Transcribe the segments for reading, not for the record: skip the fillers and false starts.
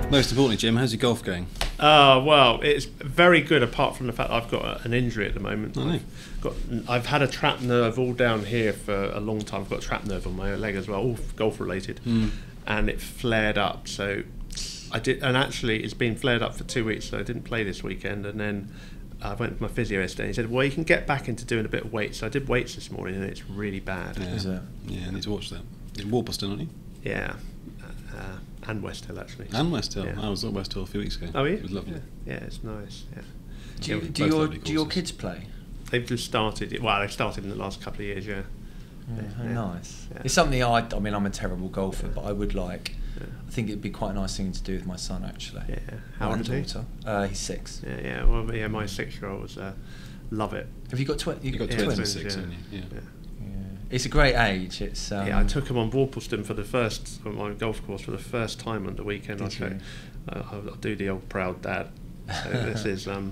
Most importantly, Jim, how's your golf going? Well, it's very good, apart from the fact that I've got an injury at the moment. I've had a trapped nerve all down here for a long time. I've got a trapped nerve on my leg as well, all golf related, and it flared up. So I did, and actually it's been flared up for 2 weeks. So I didn't play this weekend, and then I went to my physio yesterday. And he said, "Well, you can get back into doing a bit of weights." So I did weights this morning, and it's really bad. Yeah, Is it? Yeah, I need to watch that. In Warbleston, aren't you? Yeah. And West Hill, actually. And West Hill. Yeah. I was at West Hill a few weeks ago. Oh, yeah? It was lovely. Yeah, it's nice. Yeah. Do your kids play? They've just started. Well, they've started in the last couple of years. Yeah. Nice. Yeah. It's something I mean, I'm a terrible golfer, but I would like. Yeah. I think it'd be quite a nice thing to do with my son, actually. Yeah. How old is he? Daughter. He's 6. Yeah. Well, yeah. My 6-year-olds love it. Have you got twins? You've got twins at 6, haven't you? Yeah. It's a great age. It's I took him on Warbleston on my golf course for the first time on the weekend. I'll do the old proud dad. So this is one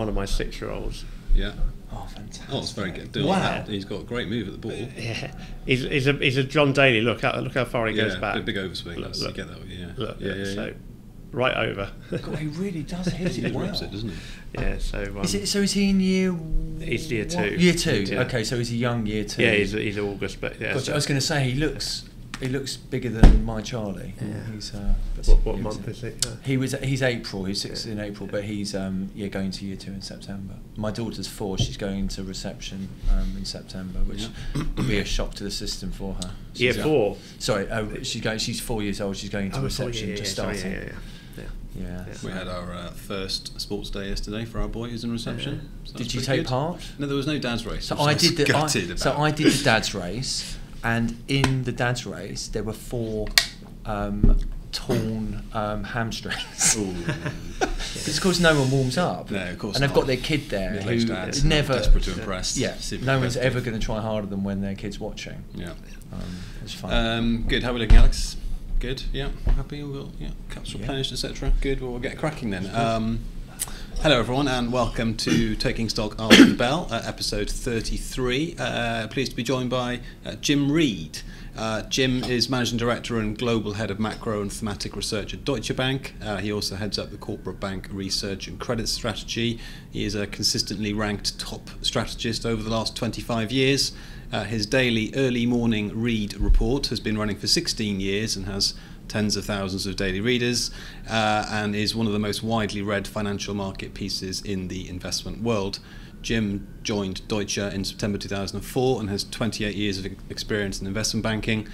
of my 6-year-olds. Yeah. Oh, fantastic! Oh, it's very good. Wow. He's got a great move at the ball. Yeah, he's a John Daly. Look how far he goes back. Big overswing. Look, You get that. Yeah. Look, yeah. So right over. God, he really does hit it well. Rips it, doesn't he? Yeah. So is he in year? He's year 2. Year 2. Yeah. Okay, so he's a young year 2. Yeah, he's August, but yeah. Gotcha. I was going to say he looks bigger than my Charlie. Yeah. He's what month is it? He's April. He's 6 in April, but he's going to year 2 in September. My daughter's 4. She's going to reception in September, which will be a shock to the system for her. Year 4. Sorry, she's 4 years old. She's going to reception, just starting. Yeah. We had our first sports day yesterday for our boy who's in reception. So did you take part? No, there was no dad's race. So I did the dad's race, and in the dad's race there were 4 torn hamstrings. Because of course no one warms up. No, of course. And they've got their kid there who never desperate to impress. Yeah, no one's ever going to try harder than when their kid's watching. Yeah. It's fun. Good. How are we looking, Alex? Good. Yeah. Happy. We've got cups replenished, etc. Good. Well, we'll get cracking then. Hello everyone, and welcome to Taking Stock After the Bell, episode 33. Pleased to be joined by Jim Reid. Jim is Managing Director and Global Head of Macro and Thematic Research at Deutsche Bank. He also heads up the Corporate Bank Research and Credit Strategy. He is a consistently ranked top strategist over the last 25 years. His daily early morning read report has been running for 16 years and has tens of thousands of daily readers, and is one of the most widely read financial market pieces in the investment world. Jim joined Deutsche in September 2004 and has 28 years of experience in investment banking.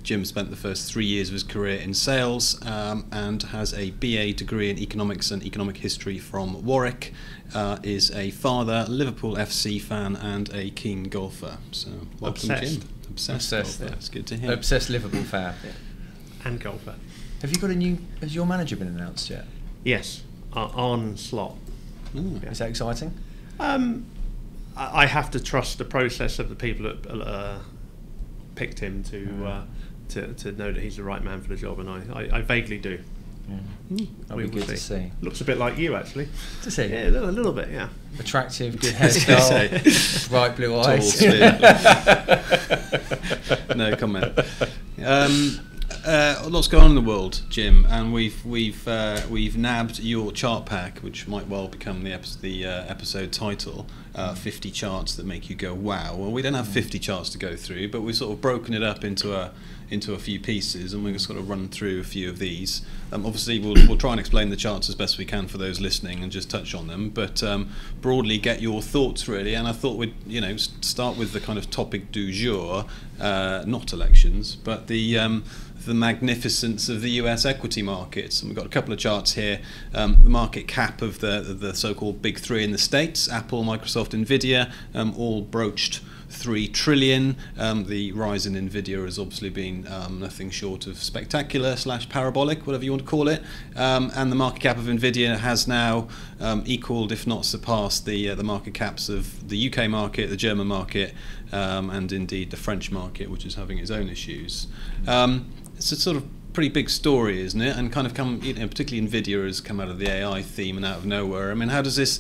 Jim spent the first 3 years of his career in sales and has a BA degree in economics and economic history from Warwick. Is a father, Liverpool FC fan, and a keen golfer. So welcome, Obsessed. Jim. Obsessed. Yeah. That's good to hear. Obsessed Liverpool fan. And golfer. Have you got has your manager been announced yet? Yes, on slot. Ooh. Is that exciting? I have to trust the process of the people that picked him to know that he's the right man for the job, and I vaguely do. That'll be good to see. Looks a bit like you, actually. To see? Yeah, a little bit, yeah. Attractive, good hairstyle, bright blue eyes. No comment. Lots going on in the world, Jim, and we've nabbed your chart pack, which might well become the episode title. 50 charts that make you go wow. Well, we don't have 50 charts to go through, but we've sort of broken it up into a few pieces, and we're going to sort of run through a few of these. Obviously, we'll try and explain the charts as best we can for those listening and just touch on them, but broadly get your thoughts really. And I thought we'd start with the kind of topic du jour, not elections, but the magnificence of the US equity markets. And we've got a couple of charts here. The market cap of the so-called big 3 in the States, Apple, Microsoft, Nvidia, all broached 3 trillion. The rise in Nvidia has obviously been nothing short of spectacular / parabolic, whatever you want to call it. And the market cap of Nvidia has now equaled, if not surpassed, the market caps of the UK market, the German market, and indeed the French market, which is having its own issues. It's a sort of pretty big story, isn't it? And kind of particularly Nvidia has come out of the AI theme and out of nowhere. I mean, how does this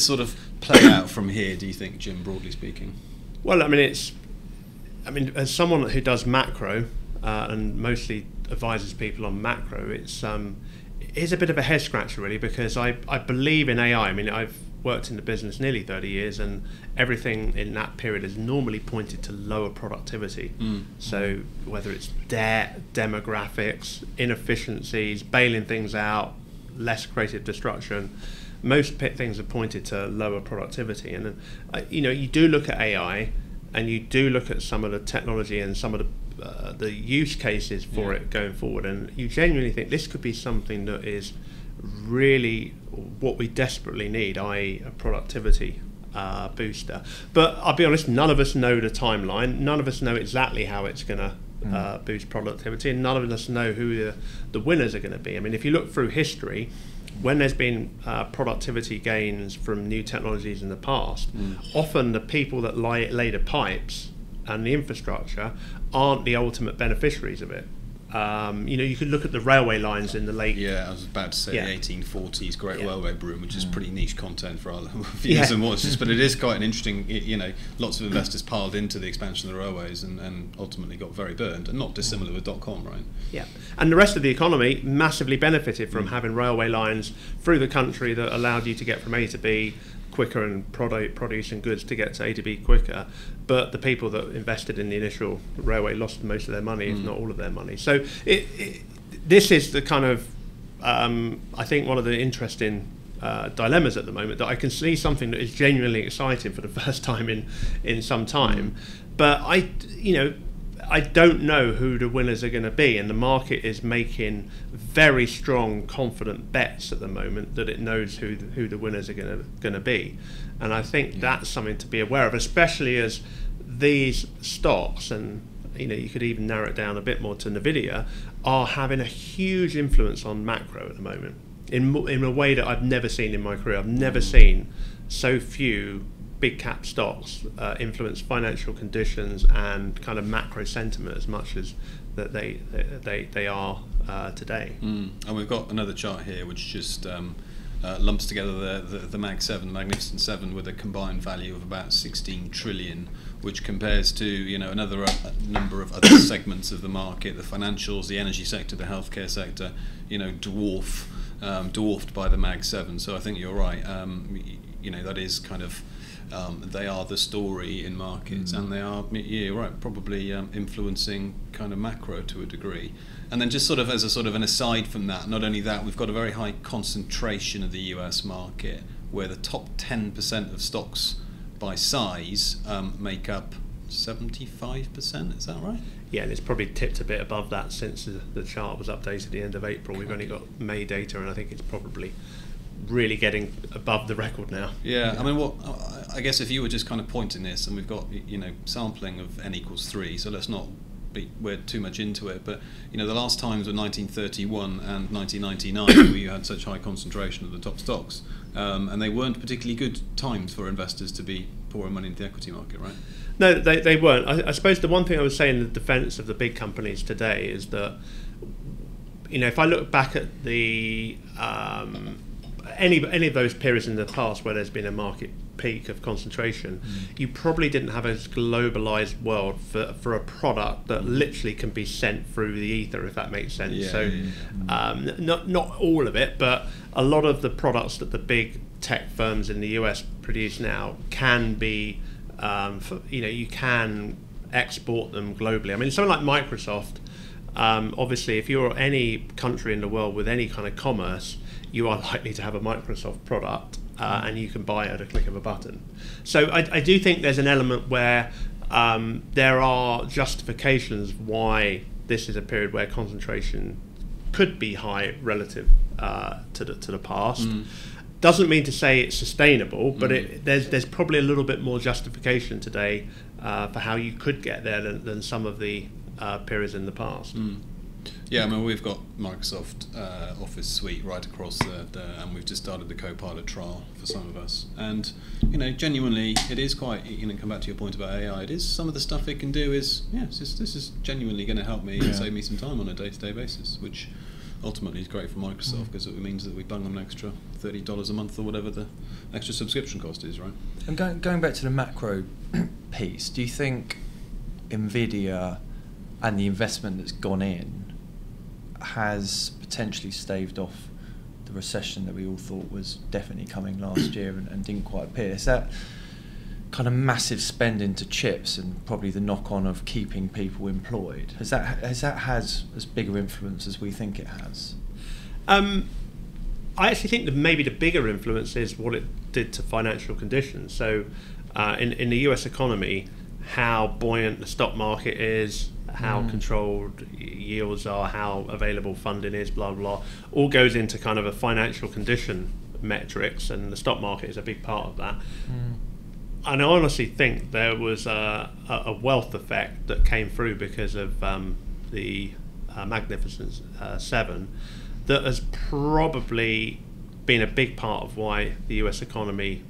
sort of play out from here, do you think, Jim, broadly speaking? Well, as someone who does macro and mostly advises people on macro, it's a bit of a head scratcher really, because I believe in AI. I mean, I've worked in the business nearly 30 years, and everything in that period has normally pointed to lower productivity. So whether it's debt, demographics, inefficiencies, bailing things out, less creative destruction, most things have pointed to lower productivity. And you do look at AI, and you do look at some of the technology and some of the use cases for it going forward, and you genuinely think this could be something that is really what we desperately need, i.e. a productivity booster. But I'll be honest, none of us know the timeline, none of us know exactly how it's going to boost productivity, and none of us know who the winners are going to be. I mean, if you look through history, when there's been productivity gains from new technologies in the past, often the people that lay the pipes and the infrastructure aren't the ultimate beneficiaries of it. You could look at the railway lines in the late... Yeah, I was about to say the 1840s Great Railway Boom, which is pretty niche content for our viewers and watchers, but it is quite an interesting, lots of investors piled into the expansion of the railways and ultimately got very burned, and not dissimilar with .com, right? Yeah, and the rest of the economy massively benefited from having railway lines through the country that allowed you to get from A to B quicker and producing goods to get to A to B quicker. But the people that invested in the initial railway lost most of their money, if not all of their money. So this is the kind of, I think, one of the interesting dilemmas at the moment, that I can see something that is genuinely exciting for the first time in some time. But I don't know who the winners are going to be, and the market is making very strong, confident bets at the moment that it knows who the winners are going to be, and I think that's something to be aware of, especially as these stocks, and you could even narrow it down a bit more to Nvidia, are having a huge influence on macro at the moment in a way that I've never seen in my career. I've never seen so few big cap stocks influence financial conditions and kind of macro sentiment as much as that they are today. And we've got another chart here which just lumps together the Mag 7, Magnificent 7, with a combined value of about 16 trillion, which compares to another number of other segments of the market, the financials, the energy sector, the healthcare sector, dwarfed by the Mag 7. So I think you're right. That is kind of they are the story in markets, and they are, you're right, probably influencing kind of macro to a degree. And then just sort of as a sort of an aside from that, not only that, we've got a very high concentration of the US market, where the top 10% of stocks by size make up 75%, is that right? Yeah, and it's probably tipped a bit above that since the chart was updated at the end of April. We've only got May data, and I think it's probably really getting above the record now. Yeah, I mean, I guess if you were just kind of pointing this, and we've got sampling of n equals 3, so let's not we're too much into it, but the last times were 1931 and 1999 where you had such high concentration of the top stocks, and they weren't particularly good times for investors to be pouring money into the equity market, right? No, they weren't. I suppose the one thing I would say in the defence of the big companies today is that if I look back at the any of those periods in the past where there's been a market peak of concentration, you probably didn't have a globalized world for a product that literally can be sent through the ether, if that makes sense. Not all of it, but a lot of the products that the big tech firms in the US produce now can be you can export them globally. I mean, something like Microsoft, obviously if you're any country in the world with any kind of commerce, you are likely to have a Microsoft product, and you can buy it at a click of a button. So I do think there's an element where there are justifications why this is a period where concentration could be high relative to the past. Doesn't mean to say it's sustainable, but there's probably a little bit more justification today for how you could get there than some of the periods in the past. Yeah, I mean, we've got Microsoft Office Suite right across and we've just started the Copilot trial for some of us. And, genuinely, it is quite, come back to your point about AI, it is some of the stuff it can do is, this is genuinely going to help me and save me some time on a day-to-day basis, which ultimately is great for Microsoft because it means that we bung them an extra $30 a month or whatever the extra subscription cost is, right? And going back to the macro piece, do you think Nvidia and the investment that's gone in has potentially staved off the recession that we all thought was definitely coming last year and didn't quite appear. Is that kind of massive spend into chips and probably the knock-on of keeping people employed, has that had as big an influence as we think it has? I actually think that maybe the bigger influence is what it did to financial conditions. So in the US economy, how buoyant the stock market is, how controlled yields are, how available funding is, blah, blah, all goes into kind of a financial condition metrics, and the stock market is a big part of that. And I honestly think there was a wealth effect that came through because of the Magnificent Seven that has probably been a big part of why the US economy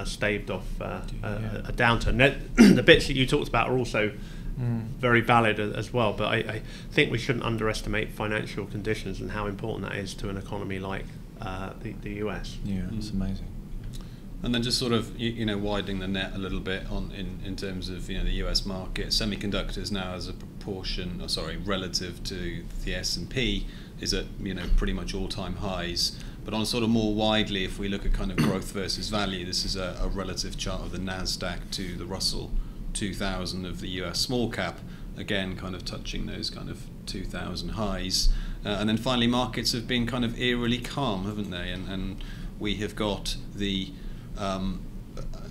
staved off a downturn. The bits that you talked about are also very valid as well, but I think we shouldn't underestimate financial conditions and how important that is to an economy like the US. Yeah, it's amazing. And then just sort of widening the net a little bit in terms of the US market, semiconductors now as a proportion, relative to the S&P is at pretty much all-time highs. But on sort of more widely, if we look at kind of growth versus value, this is a relative chart of the Nasdaq to the Russell 2000 of the US small cap, again kind of touching those kind of 2000 highs. And then finally, markets have been kind of eerily calm, haven't they? And we have got the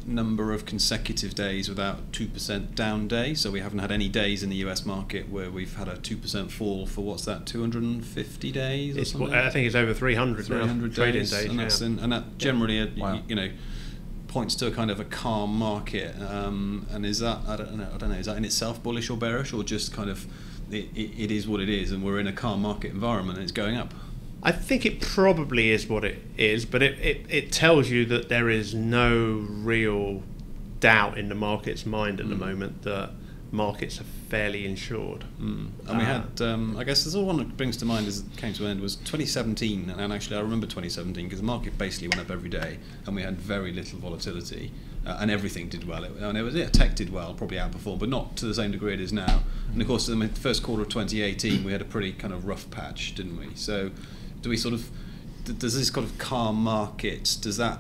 number of consecutive days without 2% down day, so we haven't had any days in the US market where we've had a 2% fall for 250 days or something? I think it's over 300 trading days, and that generally points to a kind of a calm market, and is that I don't know is that in itself bullish or bearish, or just kind of it is what it is and we're in a calm market environment and it's going up? I think it probably is what it is, but it tells you that there is no real doubt in the market's mind at the moment that markets are fairly insured. And we had, I guess there's all one that brings to mind as it came to an end was 2017, and actually I remember 2017 because the market basically went up every day and we had very little volatility and everything did well. Tech did well, probably outperformed, but not to the same degree it is now. And of course in the first quarter of 2018 we had a pretty kind of rough patch, didn't we? So do we sort of, does this kind of calm market, does that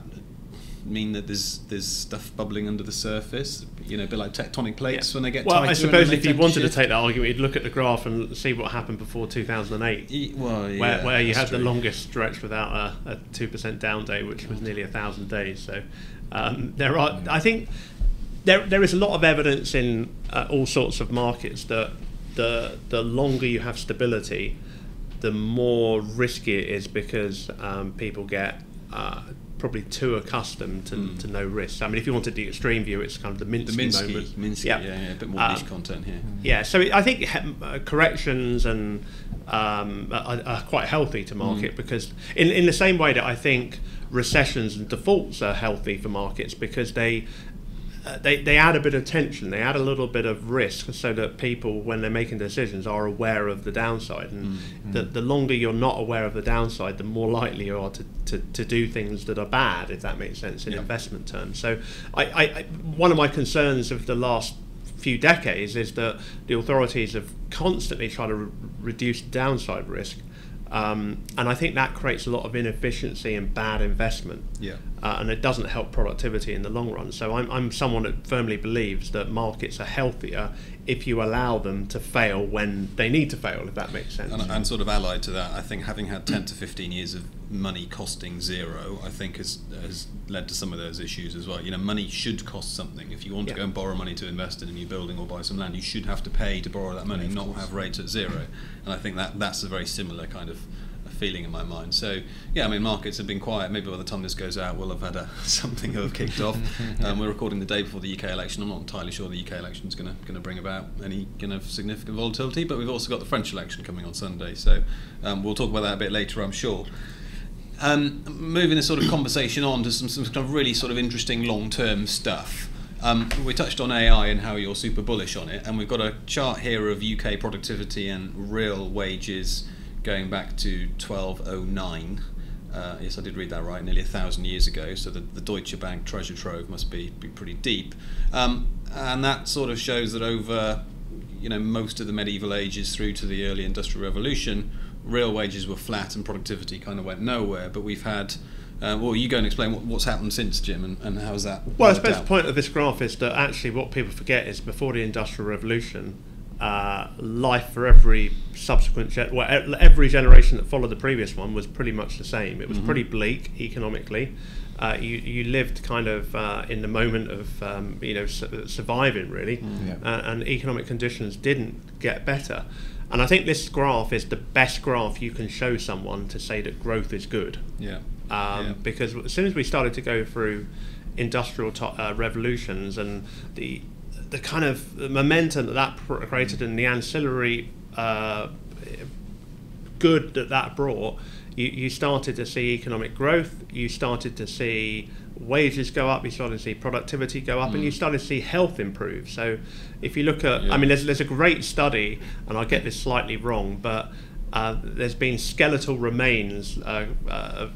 mean that there's stuff bubbling under the surface? A bit like tectonic plates when they get tighter. Well, I suppose if you wanted to take that argument, you'd look at the graph and see what happened before 2008, where you had the longest stretch without a 2% down day, which was nearly 1,000 days. So I think there is a lot of evidence in all sorts of markets that the longer you have stability, the more risky it is, because people get probably too accustomed to no risk. I mean, if you wanted the extreme view, it's kind of the Minsky moment. A bit more niche content here. Yeah, so I think corrections and are quite healthy to market, because in the same way that I think recessions and defaults are healthy for markets, because they add a bit of tension, they add a little bit of risk, so that people, when they're making decisions, are aware of the downside. And the longer you're not aware of the downside, the more likely you are to do things that are bad, if that makes sense in investment terms. So one of my concerns of the last few decades is that the authorities have constantly tried to reduce downside risk. And I think that creates a lot of inefficiency and bad investment, and it doesn't help productivity in the long run. So I'm someone that firmly believes that markets are healthier if you allow them to fail when they need to fail, if that makes sense. And sort of allied to that, I think having had 10 to 15 years of money costing zero, I think has led to some of those issues as well. Money should cost something. If you want to go and borrow money to invest in a new building or buy some land, you should have to pay to borrow that money, not have rates at zero. And I think that's a very similar kind of feeling in my mind. So markets have been quiet. Maybe by the time this goes out, we'll have had something have kicked off. We're recording the day before the UK election. I'm not entirely sure the UK election is going to bring about any kind of significant volatility, but we've also got the French election coming on Sunday. So we'll talk about that a bit later, I'm sure. Moving this sort of conversation on to some kind of really sort of interesting long-term stuff. We touched on AI and how you're super bullish on it, and we've got a chart here of UK productivity and real wages going back to 1209. Yes, I did read that right, nearly 1,000 years ago, so the Deutsche Bank treasure trove must be pretty deep. And that sort of shows that over most of the medieval ages through to the early Industrial Revolution, real wages were flat and productivity kind of went nowhere. But we've had, well, you go and explain what's happened since, Jim, and how's that? Well, I suppose the point of this graph is that actually what people forget is before the Industrial Revolution, life for every subsequent every generation that followed the previous one was pretty much the same. It was pretty bleak economically. You lived kind of in the moment of surviving really, and economic conditions didn't get better. And I think this graph is the best graph you can show someone to say that growth is good. Because as soon as we started to go through industrial revolutions and the kind of momentum that created and the ancillary good that brought, you started to see economic growth, you started to see wages go up, you started to see productivity go up, and you started to see health improve. So if you look at, I mean, there's a great study, and I'll get this slightly wrong, but there's been skeletal remains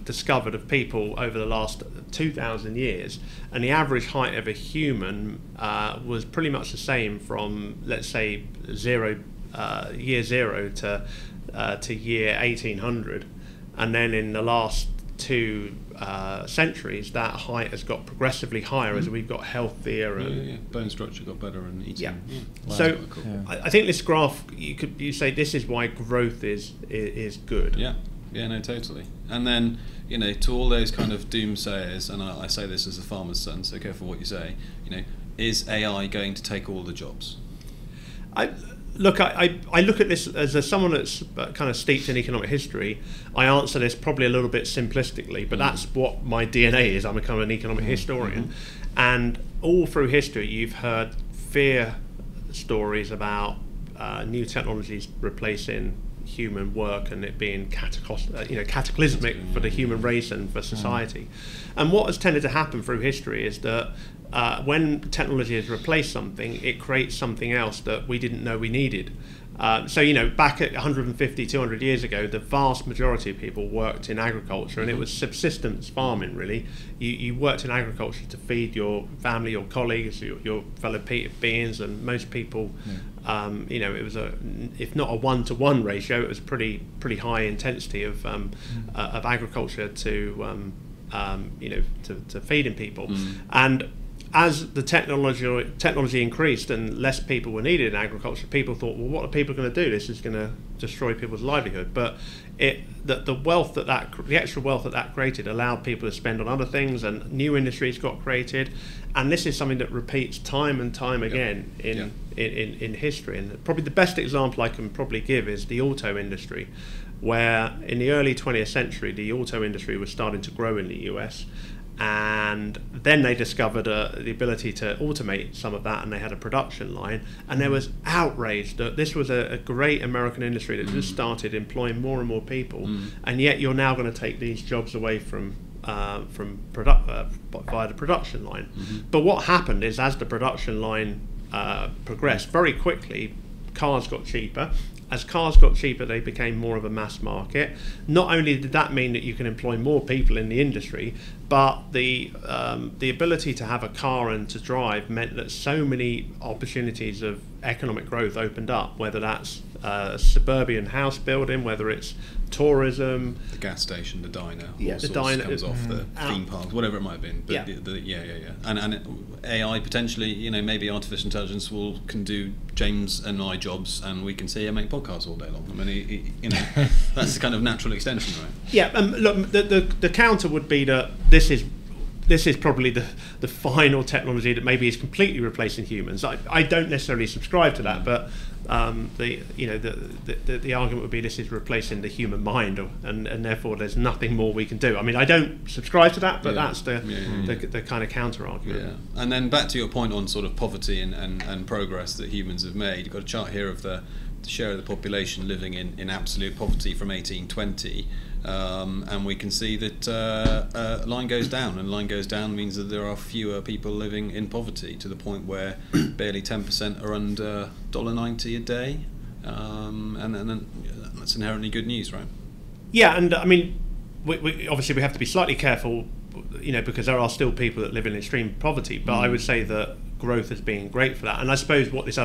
discovered of people over the last 2,000 years, and the average height of a human was pretty much the same from, let's say, year zero to year 1800, and then in the last 2 centuries, that height has got progressively higher as we've got healthier and bone structure got better and eating. Wow, so cool. I think this graph, you say this is why growth is good. No, totally. And then, to all those kind of doomsayers, and I say this as a farmer's son, so careful what you say, is AI going to take all the jobs? I look at this as someone that's kind of steeped in economic history. I answer this probably a little bit simplistically, but that's what my DNA is. I'm a kind of an economic historian, and all through history, you've heard fear stories about new technologies replacing human work and it being cataclysmic for the human race and for society. And what has tended to happen through history is that when technology has replaced something, it creates something else that we didn't know we needed. So back at 150, 200 years ago, the vast majority of people worked in agriculture, and it was subsistence farming, really. You worked in agriculture to feed your family, your colleagues, your fellow beings, and most people, it was if not a 1-to-1 ratio, it was pretty high intensity of agriculture to feeding people. And as the technology increased and less people were needed in agriculture, people thought, well, what are people going to do? This is going to destroy people's livelihood. But the extra wealth that created allowed people to spend on other things, and new industries got created. And this is something that repeats time and time again in history. And probably the best example I can probably give is the auto industry, where in the early 20th century, the auto industry was starting to grow in the US. And then they discovered the ability to automate some of that, and they had a production line, and there was outrage that this was a great American industry that just started employing more and more people, and yet you're now going to take these jobs away from via the production line. But what happened is, as the production line progressed very quickly, cars got cheaper. As cars got cheaper, they became more of a mass market. Not only did that mean that you can employ more people in the industry, but the ability to have a car and to drive meant that so many opportunities of economic growth opened up, whether that's suburban house building, whether it's tourism, the gas station, the diner, the diner comes off, the theme parks, whatever it might have been. But and AI potentially, maybe artificial intelligence can do James and my jobs, and we can see him make podcasts all day long. I mean, that's the kind of natural extension, right? Yeah. Look, the counter would be that this is probably the final technology that maybe is completely replacing humans. I don't necessarily subscribe to that, but the argument would be this is replacing the human mind, and therefore there's nothing more we can do. I mean, I don't subscribe to that, but that's the kind of counter argument. Yeah. And then back to your point on sort of poverty and progress that humans have made. You've got a chart here of the share of the population living in absolute poverty from 1820. And we can see that line goes down, and line goes down means that there are fewer people living in poverty, to the point where barely 10% are under $1.90 a day, and then that's inherently good news, right? Yeah, and I mean, we obviously we have to be slightly careful, because there are still people that live in extreme poverty, but I would say that growth has been great for that. And I suppose what this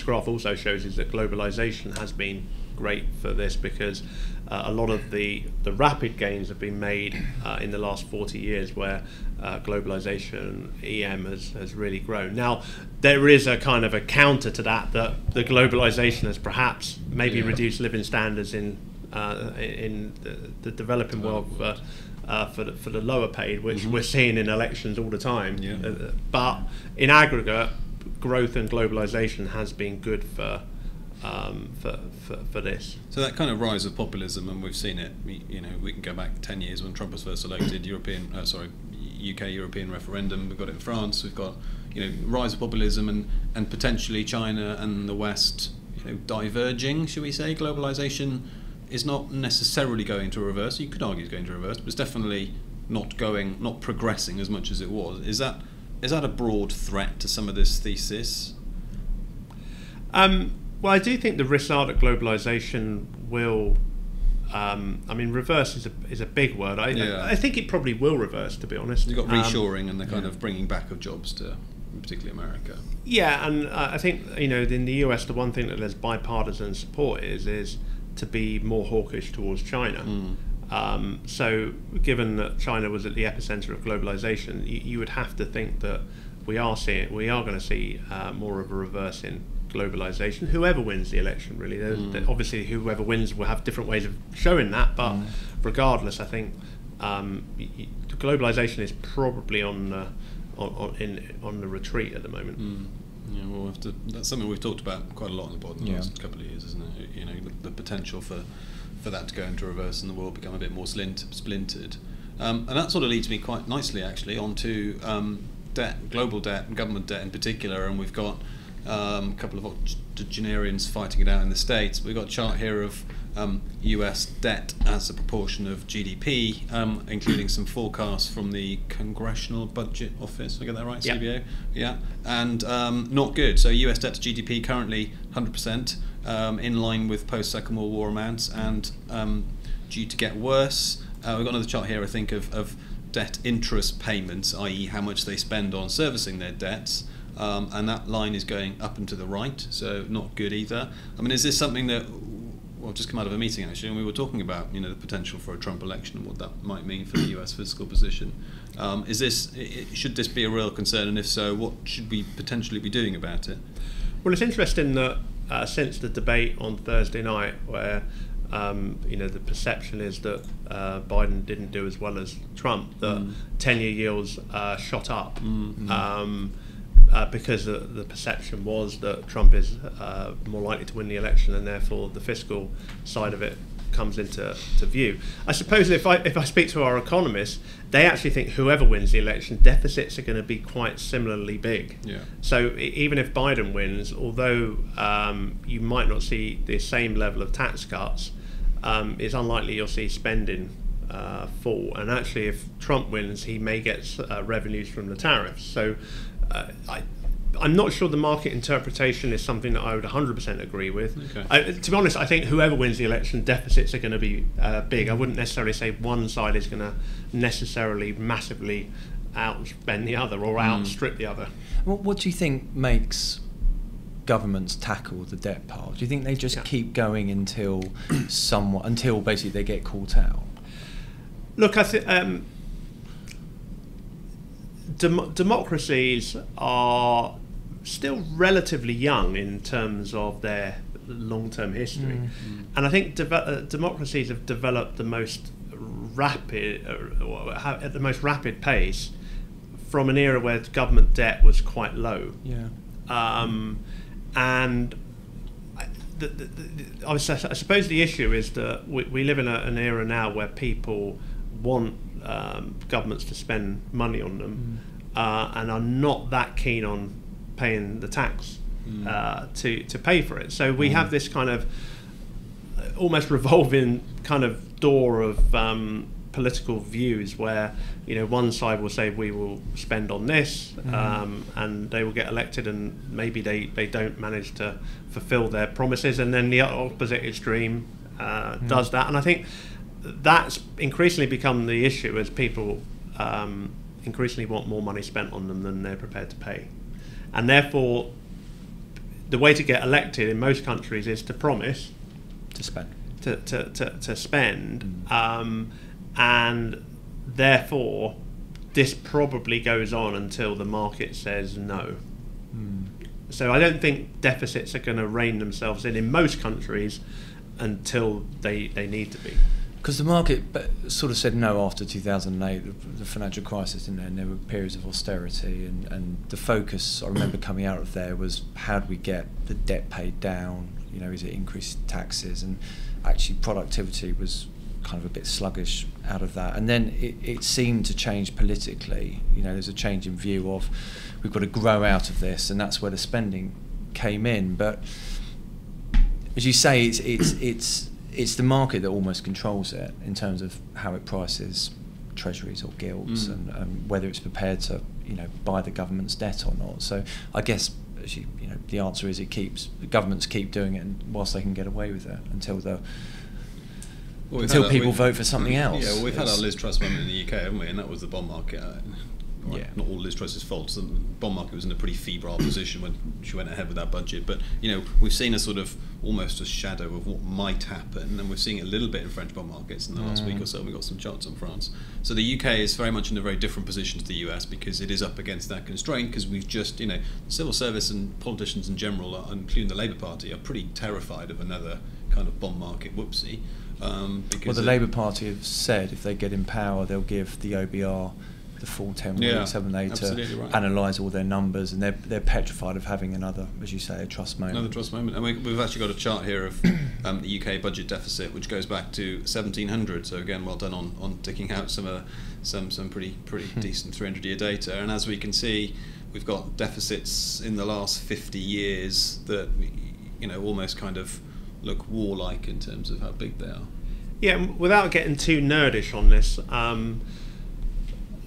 graph also shows is that globalization has been great for this, because a lot of the rapid gains have been made in the last 40 years where globalization, EM has really grown. Now, there is a kind of a counter to that the globalization has perhaps maybe reduced living standards in the developing world for the lower paid, which we're seeing in elections all the time. But in aggregate, growth and globalization has been good for this. So that kind of rise of populism, and we've seen it. We can go back 10 years when Trump was first elected. UK European referendum. We've got it in France. We've got rise of populism and potentially China and the West diverging. Should we say globalization is not necessarily going to reverse. You could argue it's going to reverse, but it's definitely not progressing as much as it was. Is that a broad threat to some of this thesis? Well, I do think the risks are that globalisation will. Reverse is a big word. I think it probably will reverse, to be honest. You've got reshoring and the kind of bringing back of jobs to, particularly America. Yeah, and I think in the US, the one thing that there's bipartisan support is to be more hawkish towards China. So, given that China was at the epicenter of globalisation, you would have to think that we are going to see more of a reverse in globalisation. Whoever wins the election, really. Obviously, whoever wins will have different ways of showing that. But regardless, I think globalisation is probably on the retreat at the moment. Yeah, we'll have to. That's something we've talked about quite a lot in the pod in the last couple of years, isn't it? The potential for that to go into reverse and the world become a bit more splintered. And that sort of leads me quite nicely, actually, onto debt, global debt, and government debt in particular. And we've got a couple of octogenarians fighting it out in the States. We've got a chart here of US debt as a proportion of GDP, including some forecasts from the Congressional Budget Office. I get that right? Yep. CBO? Yeah. And not good. So US debt to GDP currently 100%, in line with post-Second World War amounts, and due to get worse. We've got another chart here, I think, of debt interest payments, i.e. how much they spend on servicing their debts. And that line is going up and to the right, so not good either. I mean, is this something that... Well, I've just come out of a meeting, actually, and we were talking about the potential for a Trump election and what that might mean for the US fiscal position. Should this be a real concern, and if so, what should we potentially be doing about it? Well, it's interesting that since the debate on Thursday night, where the perception is that Biden didn't do as well as Trump, that 10-year yields shot up. Because the perception was that Trump is more likely to win the election, and therefore the fiscal side of it comes into view. I suppose if I speak to our economists, they actually think whoever wins the election, deficits are going to be quite similarly big. Yeah. So even if Biden wins, although you might not see the same level of tax cuts, it's unlikely you'll see spending fall. And actually, if Trump wins, he may get revenues from the tariffs. So I'm not sure the market interpretation is something that I would 100% agree with. Okay. To be honest, I think whoever wins the election, deficits are going to be big. I wouldn't necessarily say one side is going to necessarily massively outspend the other or outstrip the other. What do you think makes governments tackle the debt pile? Do you think they just keep going until basically they get caught out? Look, I think democracies are still relatively young in terms of their long-term history, and I think democracies have developed the most rapid, at the most rapid pace, from an era where government debt was quite low. Yeah. And I suppose the issue is that we live in an era now where people want governments to spend money on them, and are not that keen on paying the tax to pay for it. So we have this kind of almost revolving kind of door of political views where one side will say we will spend on this, and they will get elected, and maybe they don't manage to fulfill their promises, and then the opposite extreme does that. And I think that's increasingly become the issue as people increasingly want more money spent on them than they're prepared to pay. and therefore the way to get elected in most countries is to promise to spend. To spend, and therefore this probably goes on until the market says no. So I don't think deficits are going to rein themselves in most countries until they need to be. Because the market sort of said no after 2008, the financial crisis, didn't there? And there were periods of austerity, and the focus, I remember coming out of there, was how do we get the debt paid down? You know, is it increased taxes? And actually productivity was kind of a bit sluggish out of that. And then it seemed to change politically. You know, there's a change in view of we've got to grow out of this, and that's where the spending came in. But as you say, it's the market that almost controls it in terms of how it prices treasuries or gilts, and whether it's prepared to, you know, buy the government's debt or not. So I guess, you know, the answer is the governments keep doing it, and whilst they can get away with it until people vote for something else. Yeah, well, we've had our Liz Truss moment in the UK, haven't we? And that was the bond market. Not all Liz Truss's fault. The bond market was in a pretty febrile position when she went ahead with that budget. But, you know, we've seen a sort of almost a shadow of what might happen, and we're seeing it a little bit in French bond markets in the last week or so. We've got some charts on France. So the UK is very much in a very different position to the US because it is up against that constraint, because we've just, you know, the civil service and politicians in general, including the Labour Party, are pretty terrified of another kind of bond market whoopsie. Well, the Labour Party have said if they get in power, they'll give the OBR the full 10 weeks, haven't they, to analyse all their numbers, and they're petrified of having another, as you say, a Truss moment. Another Truss moment. And we've actually got a chart here of the UK budget deficit, which goes back to 1700. So again, well done on ticking out some pretty decent 300-year data. And as we can see, we've got deficits in the last 50 years that, you know, almost kind of look warlike in terms of how big they are. Yeah, without getting too nerdish on this,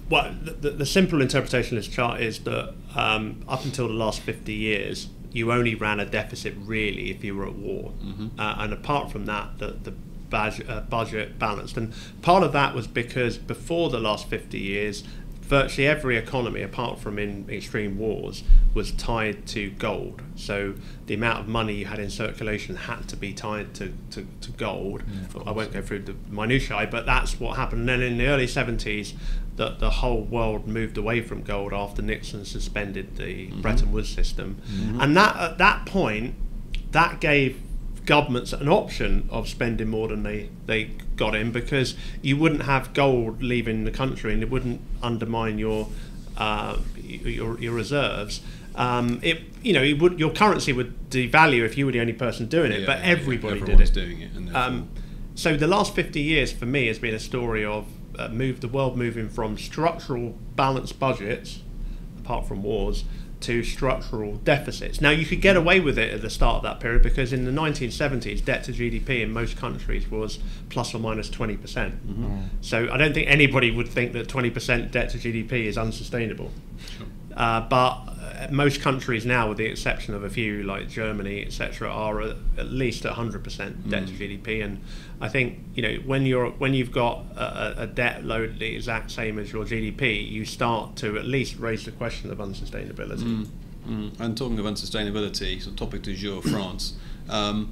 well, the simple interpretation of this chart is that up until the last 50 years, you only ran a deficit really if you were at war. And apart from that, the budget balanced. And part of that was because before the last 50 years, virtually every economy, apart from in extreme wars, was tied to gold. So the amount of money you had in circulation had to be tied to gold. I won't go through the minutiae, but that's what happened. And then in the early 70s, the whole world moved away from gold after Nixon suspended the Bretton Woods system. And that at that point, that gave governments an option of spending more than they got in, because you wouldn't have gold leaving the country and it wouldn't undermine your reserves. Your currency would devalue if you were the only person doing it, but everybody did it. Doing it, and so the last 50 years for me has been a story of the world moving from structural balanced budgets, apart from wars, to structural deficits. Now, you could get away with it at the start of that period because in the 1970s, debt to GDP in most countries was plus or minus 20%. So I don't think anybody would think that 20% debt to GDP is unsustainable. Sure. But most countries now, with the exception of a few like Germany, etc., are at least 100% debt to GDP. And I think, you know, when you've got a debt load the exact same as your GDP, you start to at least raise the question of unsustainability. And talking of unsustainability, so topic du jour, France. I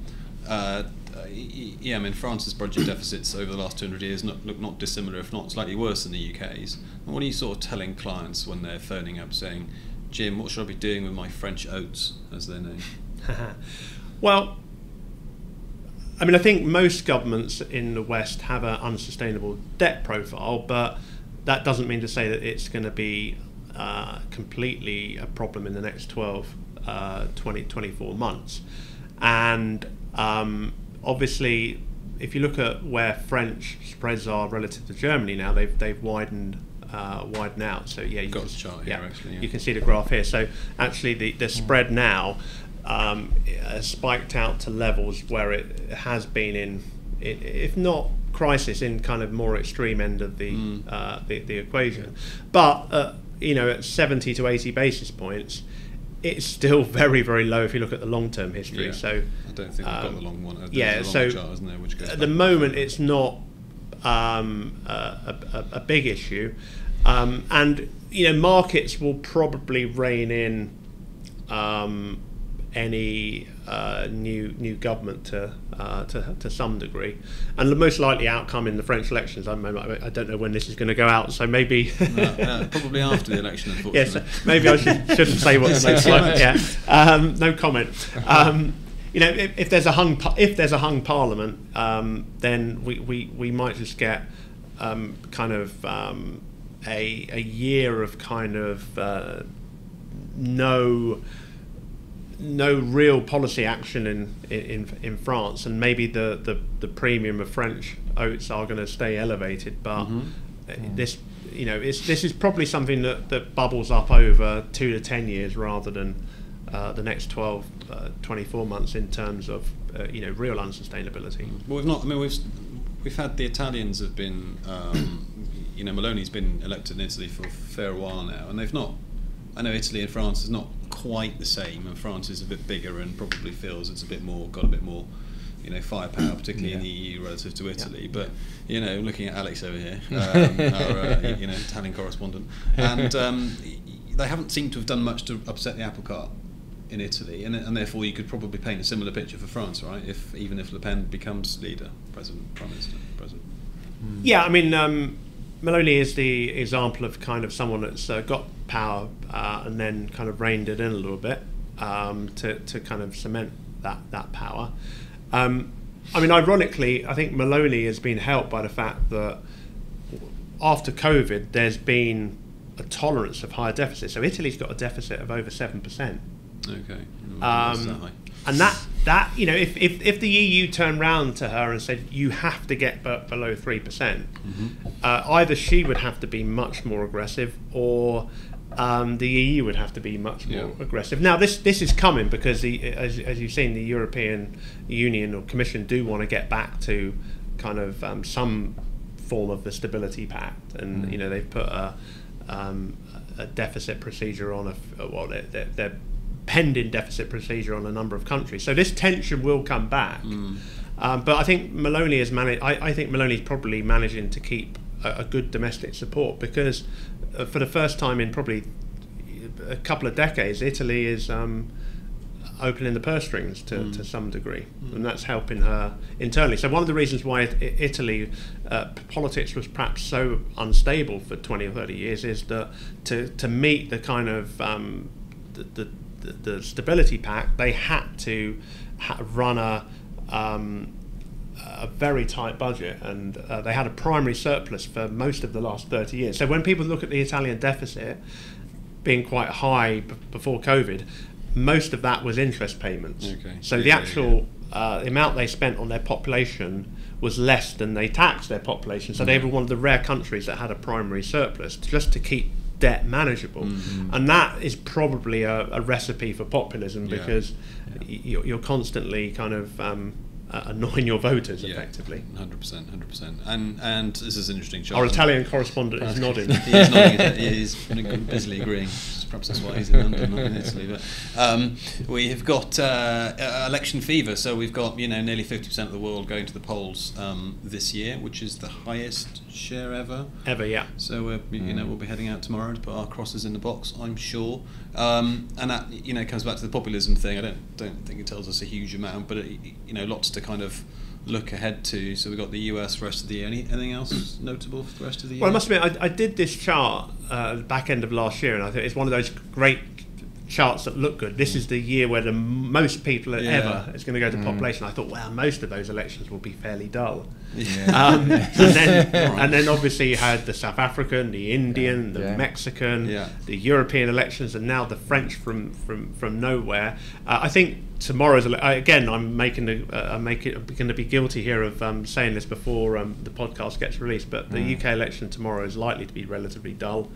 mean, France's budget deficits over the last 200 years look not dissimilar, if not slightly worse than the UK's. And what are you sort of telling clients when they're phoning up saying, Jim, what should I be doing with my French oats, as they're known? Well, I mean, I think most governments in the West have an unsustainable debt profile, but that doesn't mean to say that it's going to be completely a problem in the next 24 months. And obviously, if you look at where French spreads are relative to Germany now, they've widened out. So yeah, got the chart here, actually. Yeah. You can see the graph here. So actually, the spread now has spiked out to levels where it has been in if not crisis, in kind of more extreme end of the equation. But you know, at 70 to 80 basis points, it's still very, very low if you look at the long-term history. Yeah. So I don't think we've got the long one. So chart, isn't there, which goes at the moment it's not a big issue, and you know, markets will probably rein in any new government to some degree, and the most likely outcome in the French elections. I don't know when this is going to go out, so maybe probably after the election. Unfortunately, yes, maybe I shouldn't say what the most likely. Yeah, no comment. If there's a hung parliament, then we might just get kind of a year of kind of no real policy action in France, and maybe the premium of French oats are going to stay elevated, but this is probably something that bubbles up over 2 to 10 years rather than the next 12, 24 months in terms of real unsustainability. Well, we've had the Italians have been Meloni's been elected in Italy for a fair while now, and they've not. I know Italy and France is not quite the same, and France is a bit bigger and probably feels it's got a bit more firepower, particularly in the EU relative to Italy. But looking at Alex over here, our Italian correspondent, and they haven't seemed to have done much to upset the apple cart in Italy, and therefore you could probably paint a similar picture for France, right? Even if Le Pen becomes leader, president, prime minister, president. Yeah, I mean, Meloni is the example of kind of someone that's got power and then kind of reined it in a little bit to kind of cement that power. I mean, ironically, I think Meloni has been helped by the fact that after COVID, there's been a tolerance of higher deficits. So Italy's got a deficit of over 7%. Okay. And that if the EU turned round to her and said you have to get below 3%, either she would have to be much more aggressive, or the EU would have to be much more aggressive. Now this is coming because as you've seen, the European Union or Commission do want to get back to kind of some form of the Stability Pact, and they've put a deficit procedure on they're pending deficit procedure on a number of countries. So this tension will come back. But I think Meloni has managed. I think Meloni's probably managing to keep a good domestic support, because for the first time in probably a couple of decades, Italy is opening the purse strings to some degree, and that's helping her internally. So one of the reasons why Italy politics was perhaps so unstable for 20 or 30 years is that to meet the kind of the Stability Pact, they had to run a very tight budget, and they had a primary surplus for most of the last 30 years. So when people look at the Italian deficit being quite high before COVID, most of that was interest payments. Okay. So the actual amount they spent on their population was less than they taxed their population. So they were one of the rare countries that had a primary surplus just to keep debt manageable, and that is probably a recipe for populism, because you're constantly kind of annoying your voters effectively. 100%. And this is an interesting chart. Our Italian correspondent is nodding. He is nodding. He is busily agreeing. Perhaps that's why he's in London, not in Italy. But we have got election fever. So we've got nearly 50% of the world going to the polls this year, which is the highest share ever. Yeah. So we'll be heading out tomorrow to put our crosses in the box, I'm sure. And that comes back to the populism thing. I don't think it tells us a huge amount, but lots to kind of look ahead to. So we've got the US for the rest of the year. Anything else notable for the rest of the year? Well, I must admit, I did this chart back end of last year, and I think it's one of those great charts that look good. This is the year where the most people ever is going to go to population. I thought, wow, most of those elections will be fairly dull. And then obviously you had the South African, the Indian, the Mexican, the European elections, and now the French from nowhere. I think tomorrow's again, I'm going to be guilty here of saying this before the podcast gets released, but the UK election tomorrow is likely to be relatively dull.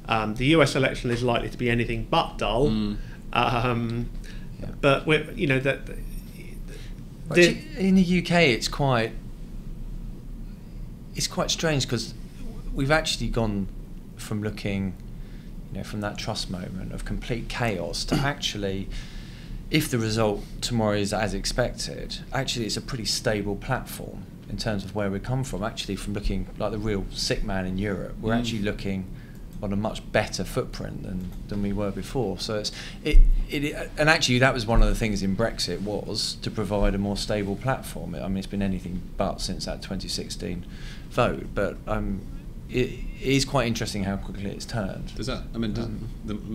The US election is likely to be anything but dull. But in the UK it's quite strange, because we've actually gone from looking, from that Truss moment of complete chaos to actually, if the result tomorrow is as expected, actually it's a pretty stable platform in terms of where we come from. Actually, from looking like the real sick man in Europe, we're actually looking on a much better footprint than we were before. So and actually that was one of the things in Brexit, was to provide a more stable platform. I mean, it's been anything but since that 2016 vote, but it is quite interesting how quickly it's turned. Does that? I mean,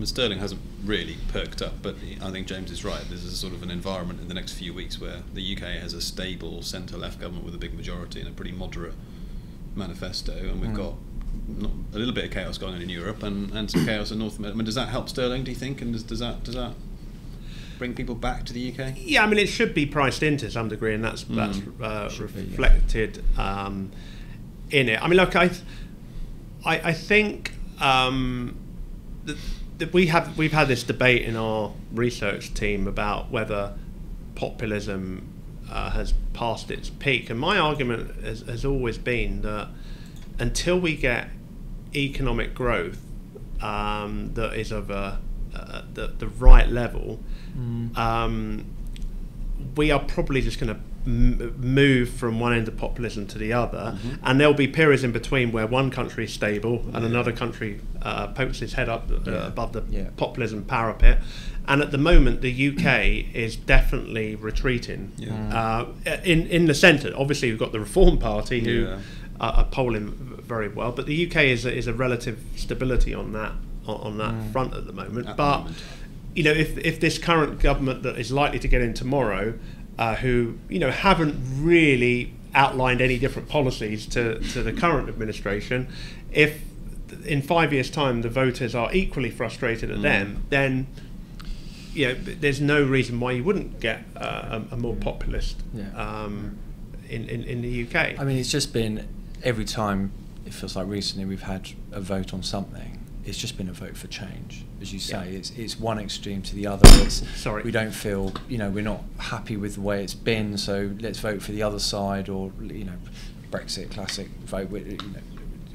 sterling hasn't really perked up, but I think James is right. There's a sort of an environment in the next few weeks where the UK has a stable centre-left government with a big majority and a pretty moderate manifesto, and we've got a little bit of chaos going on in Europe and some chaos in North America. I mean, does that help sterling, do you think? And does that bring people back to the UK? Yeah, I mean, it should be priced in to some degree, and that's reflected in it. I mean, look, I think that we've had this debate in our research team about whether populism has passed its peak, and my argument has always been that until we get economic growth that is of the right level, we are probably just going to move from one end of populism to the other, and there'll be periods in between where one country is stable and another country pokes its head up above the populism parapet. And at the moment, the UK is definitely retreating. In the centre, obviously, we've got the Reform Party who are polling very well, but the UK is a relative stability on that front at the moment. But you know, if this current government that is likely to get in tomorrow, who haven't really outlined any different policies to the current administration, if in 5 years' time the voters are equally frustrated at them, then there's no reason why you wouldn't get a more populist in the UK. I mean, it's just been, every time it feels like recently we've had a vote on something, it's just been a vote for change, as you say. It's one extreme to the other. We don't feel, we're not happy with the way it's been, so let's vote for the other side. Or Brexit, classic vote.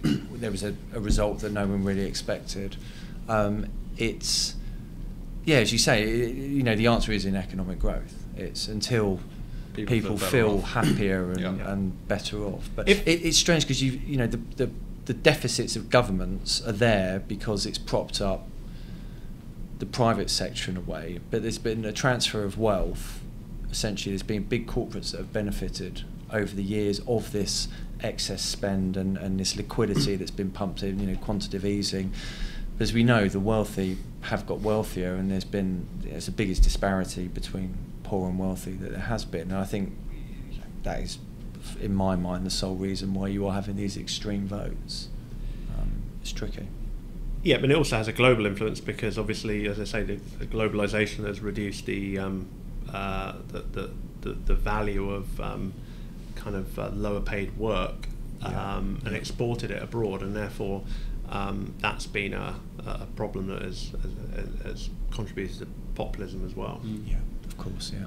There was a result that no one really expected. As you say, the answer is in economic growth. It's until people feel happier and better off. But it's strange because the deficits of governments are there because it's propped up the private sector in a way, but there's been a transfer of wealth. Essentially, there's been big corporates that have benefited over the years of this excess spend and this liquidity that's been pumped in, quantitative easing. But as we know, the wealthy have got wealthier, and it's the biggest disparity between poor and wealthy that there has been. And I think that is, in my mind, the sole reason why you are having these extreme votes. It's tricky. Yeah, but it also has a global influence because, obviously, as I say, the globalization has reduced the value of kind of lower paid work and exported it abroad, and therefore that's been a problem that has contributed to populism as well. Yeah, of course, yeah.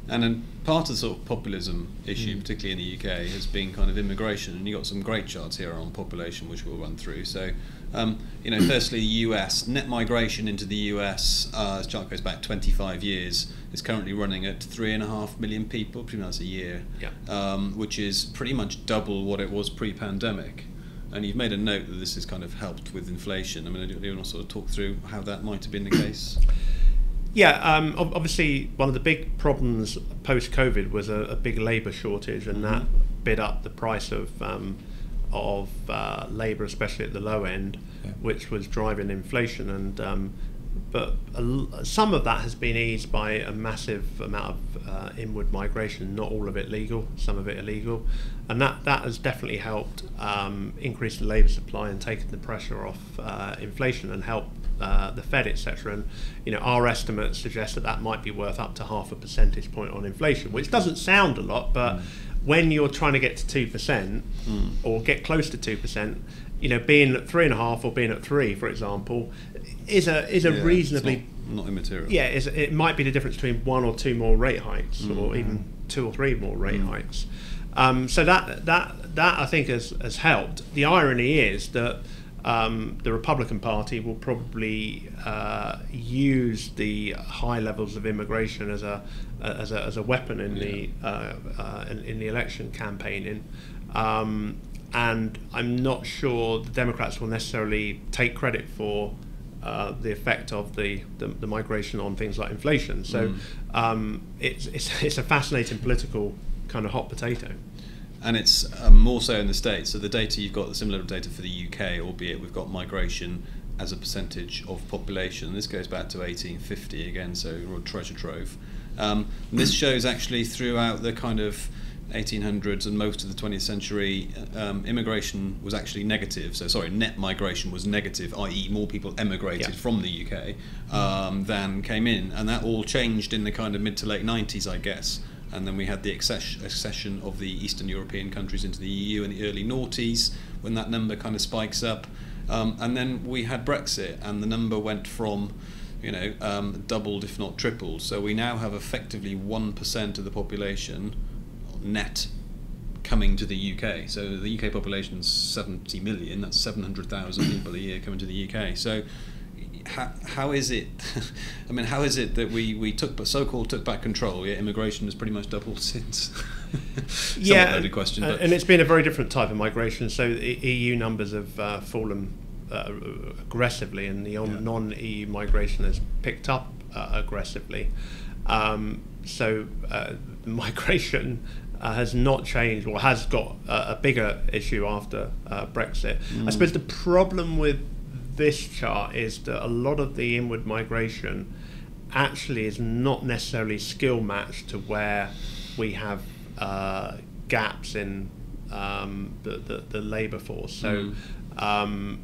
And then part of the sort of populism issue, particularly in the UK, has been kind of immigration. And you've got some great charts here on population, which we'll run through. So, firstly, the US, net migration into the US, this chart goes back 25 years, is currently running at 3.5 million people, pretty much a year, which is pretty much double what it was pre-pandemic. And you've made a note that this has kind of helped with inflation. I mean, do you want to sort of talk through how that might have been the case? Yeah, obviously one of the big problems post-COVID was a big labour shortage, and that bid up the price of labour, especially at the low end, which was driving inflation. And but some of that has been eased by a massive amount of inward migration, not all of it legal, some of it illegal, and that has definitely helped increase the labour supply and taken the pressure off inflation and helped the Fed, etc. And our estimates suggest that might be worth up to 0.5 percentage point on inflation, which doesn't sound a lot, but when you're trying to get to 2% or get close to 2%, being at 3.5 or being at 3, for example, is a reasonably not immaterial. Yeah, it might be the difference between 1 or 2 more rate hikes, or even 2 or 3 more rate hikes. So that I think has helped. The irony is that the Republican Party will probably use the high levels of immigration as a weapon in the election campaigning. and I'm not sure the Democrats will necessarily take credit for the effect of the migration on things like inflation. So it's a fascinating political kind of hot potato. And it's more so in the States. So the data, you've got the similar data for the UK, albeit we've got migration as a percentage of population. This goes back to 1850 again, so real treasure trove. This shows actually throughout the kind of 1800s and most of the 20th century, immigration was actually negative. So sorry, net migration was negative, i.e. more people emigrated from the UK than came in. And that all changed in the kind of mid to late 90s, I guess. And then we had the accession of the Eastern European countries into the EU in the early noughties, when that number kind of spikes up. And then we had Brexit, and the number went from, doubled if not tripled. So we now have effectively 1% of the population net coming to the UK. So the UK population is 70 million. That's 700,000 people a year coming to the UK. So how is it? I mean, how is it that we so-called took back control? Yet immigration has pretty much doubled since. Yeah, loaded question, but. And it's been a very different type of migration. So EU numbers have fallen aggressively, and the non-EU migration has picked up aggressively. So migration has not changed, or has got a bigger issue after Brexit. I suppose the problem with this chart is that a lot of the inward migration actually is not necessarily skill matched to where we have gaps in the labour force. So I'm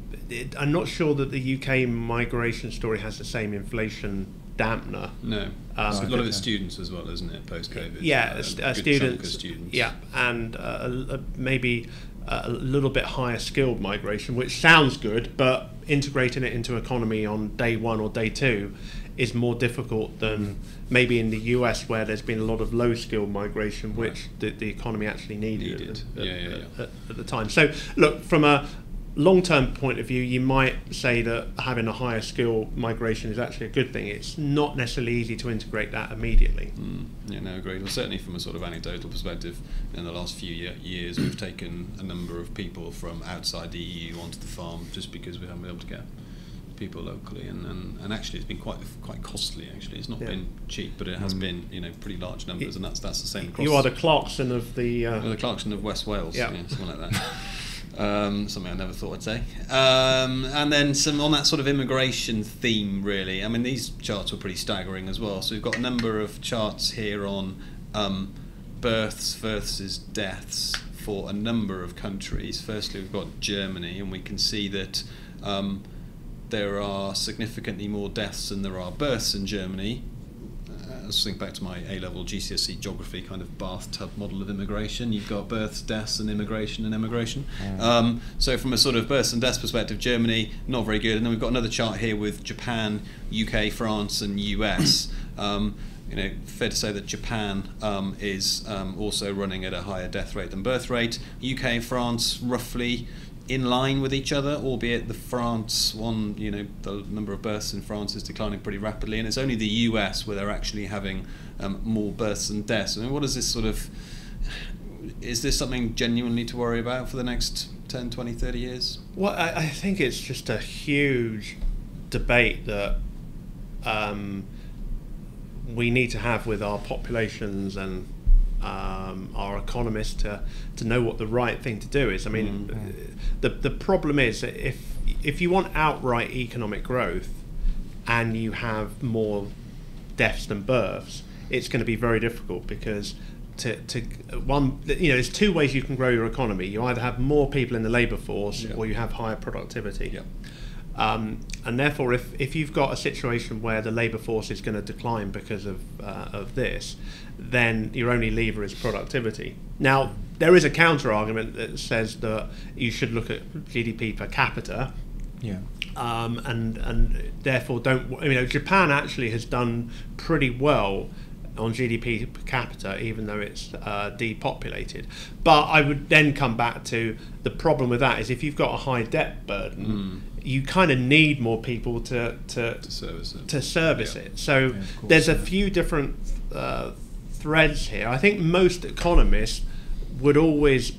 not sure that the UK migration story has the same inflation dampener. No, it's a lot of it's students as well, isn't it? Post-COVID, yeah, students. Yeah, and maybe a little bit higher skilled migration, which sounds good, but integrating it into economy on day one or day two is more difficult than maybe in the US, where there's been a lot of low skilled migration, which the economy actually needed. At the time. So look, from a long-term point of view, you might say that having a higher skill migration is actually a good thing. It's not necessarily easy to integrate that immediately. Yeah, no, agreed. Well, certainly from a sort of anecdotal perspective, in the last few years, we've taken a number of people from outside the EU onto the farm just because we haven't been able to get people locally, and actually it's been quite costly. Actually, it's not been cheap, but it has been pretty large numbers, and that's the same across. You are the Clarkson of the. The Clarkson of West Wales. Yeah, something like that. Something I never thought I'd say. And then some on that sort of immigration theme, really. I mean, these charts were pretty staggering as well. So we've got a number of charts here on births versus deaths for a number of countries. Firstly, we've got Germany, and we can see that there are significantly more deaths than there are births in Germany. Let's think back to my A-level GCSE geography kind of bathtub model of immigration. You've got births, deaths, and immigration and emigration. So from a sort of births and deaths perspective, Germany, not very good. And then we've got another chart here with Japan, UK, France, and US. Fair to say that Japan is also running at a higher death rate than birth rate. UK and France roughly in line with each other, albeit the France one, the number of births in France is declining pretty rapidly, and it's only the US where they're actually having more births and deaths. I mean, what is this sort of, is this something genuinely to worry about for the next 10, 20, 30 years? Well, I think it's just a huge debate that we need to have with our populations and our economists to know what the right thing to do is. I mean, the problem is that if you want outright economic growth and you have more deaths than births, it's going to be very difficult, because there's two ways you can grow your economy. You either have more people in the labour force, or you have higher productivity. And therefore, if you've got a situation where the labour force is going to decline because of this, then your only lever is productivity. Now, there is a counter argument that says that you should look at GDP per capita. And therefore Japan actually has done pretty well on GDP per capita, even though it's depopulated. But I would then come back to the problem with that is if you've got a high debt burden, you kind of need more people to service it. So there's a few different threads here. I think most economists would always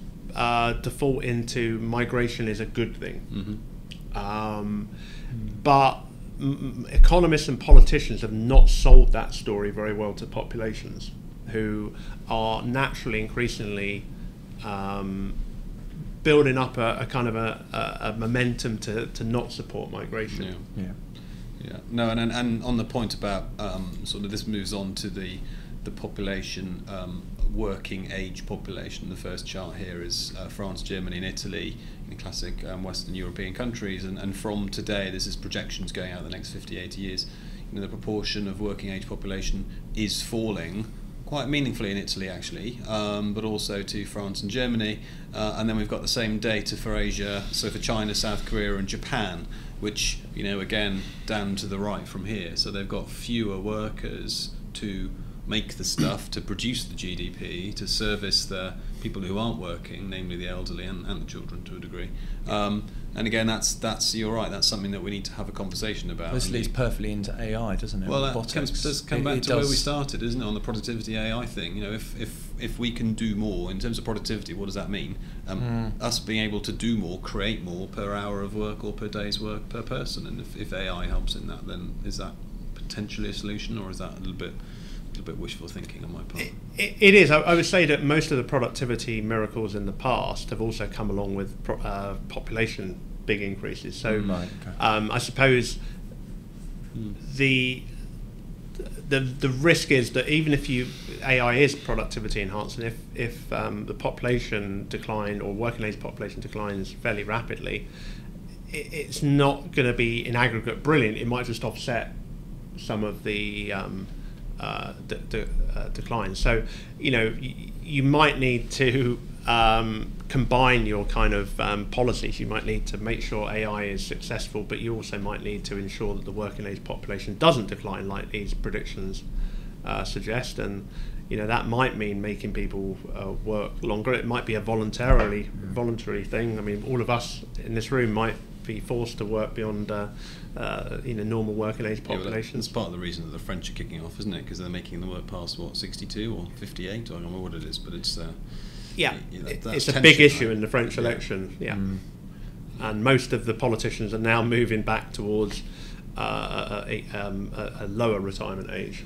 default into migration is a good thing. Mm-hmm. But economists and politicians have not sold that story very well to populations who are naturally increasingly building up a kind of a momentum to not support migration. Yeah. No, and on the point about sort of this moves on to the population, working age population. The first chart here is France, Germany and Italy, in classic Western European countries, and from today, this is projections going out the next 50, 80 years, the proportion of working age population is falling quite meaningfully in Italy actually, but also to France and Germany, and then we've got the same data for Asia, so for China, South Korea and Japan, which again down to the right from here, so they've got fewer workers to make the stuff, to produce the GDP, to service the people who aren't working, namely the elderly and the children to a degree. And again, that's you're right. That's something that we need to have a conversation about. This leads perfectly into AI, doesn't it? Well, that does come back to where we started, isn't it? On the productivity AI thing. If we can do more in terms of productivity, what does that mean? Us being able to do more, create more per hour of work or per day's work per person. And if AI helps in that, then is that potentially a solution, or is that a little bit wishful thinking on my part? It is. I would say that most of the productivity miracles in the past have also come along with population big increases. So I suppose the risk is that even if AI is productivity enhancing, if the population decline or working age population declines fairly rapidly, it's not going to be in aggregate brilliant. It might just offset some of the decline. So you might need to combine your kind of policies. You might need to make sure AI is successful, but you also might need to ensure that the working age population doesn't decline like these predictions suggest, and that might mean making people work longer. It might be a voluntary thing. I mean, all of us in this room might be forced to work beyond normal working age populations. That's part of the reason that the French are kicking off, isn't it? Because they're making them work past 62 or 58. I don't know what it is, but it's it's a big issue in the French election. And most of the politicians are now moving back towards a lower retirement age,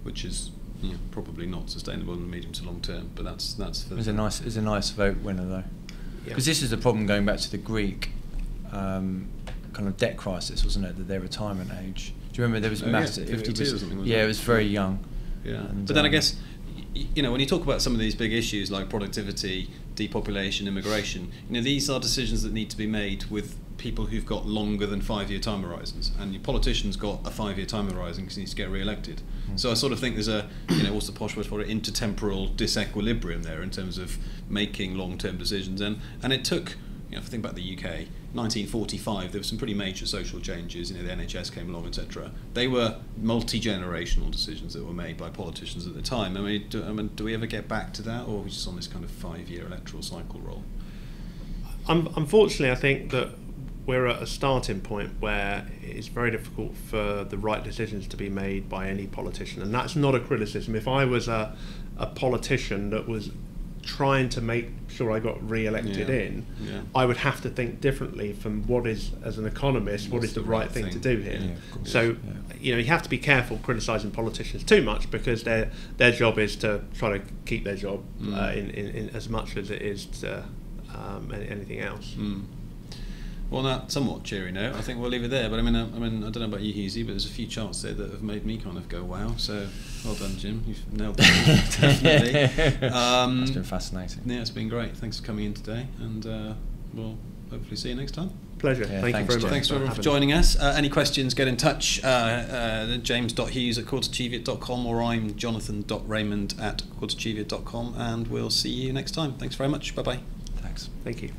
which is probably not sustainable in the medium to long term. But that's for it was a nice vote winner though, because this is the problem going back to the Greek kind of debt crisis, wasn't it? That their retirement age. Do you remember there was massive? 52 or something. It was very young. Yeah, but then I guess when you talk about some of these big issues like productivity, depopulation, immigration, these are decisions that need to be made with people who've got longer than 5-year time horizons, and your politicians got a 5-year time horizon because he needs to get re-elected. So I sort of think there's a what's the posh word for it, intertemporal disequilibrium there in terms of making long-term decisions, and it took. If you think about the UK, 1945, there were some pretty major social changes. The NHS came along, etc. They were multi-generational decisions that were made by politicians at the time. I mean, do we ever get back to that, or are we just on this kind of 5-year electoral cycle roll? Unfortunately, I think that we're at a starting point where it's very difficult for the right decisions to be made by any politician, and that's not a criticism. If I was a politician that was trying to make sure I got re-elected I would have to think differently from what is, as an economist, what is the right thing to do here. You have to be careful criticising politicians too much, because their job is to try to keep their job in as much as it is to anything else. Well, on that somewhat cheery note, I think we'll leave it there. But I don't know about you, Husey, but there's a few charts there that have made me kind of go wow. So well done, Jim. You've nailed that. Definitely. It's been fascinating. Yeah, it's been great. Thanks for coming in today, and we'll hopefully see you next time. Pleasure. Thank you very much. Thanks everyone for joining us. Any questions, get in touch. James.hughes@quartercheviot.com, or I'm jonathan.raymond@quartercheviot.com, and we'll see you next time. Thanks very much. Bye-bye. Thanks. Thank you.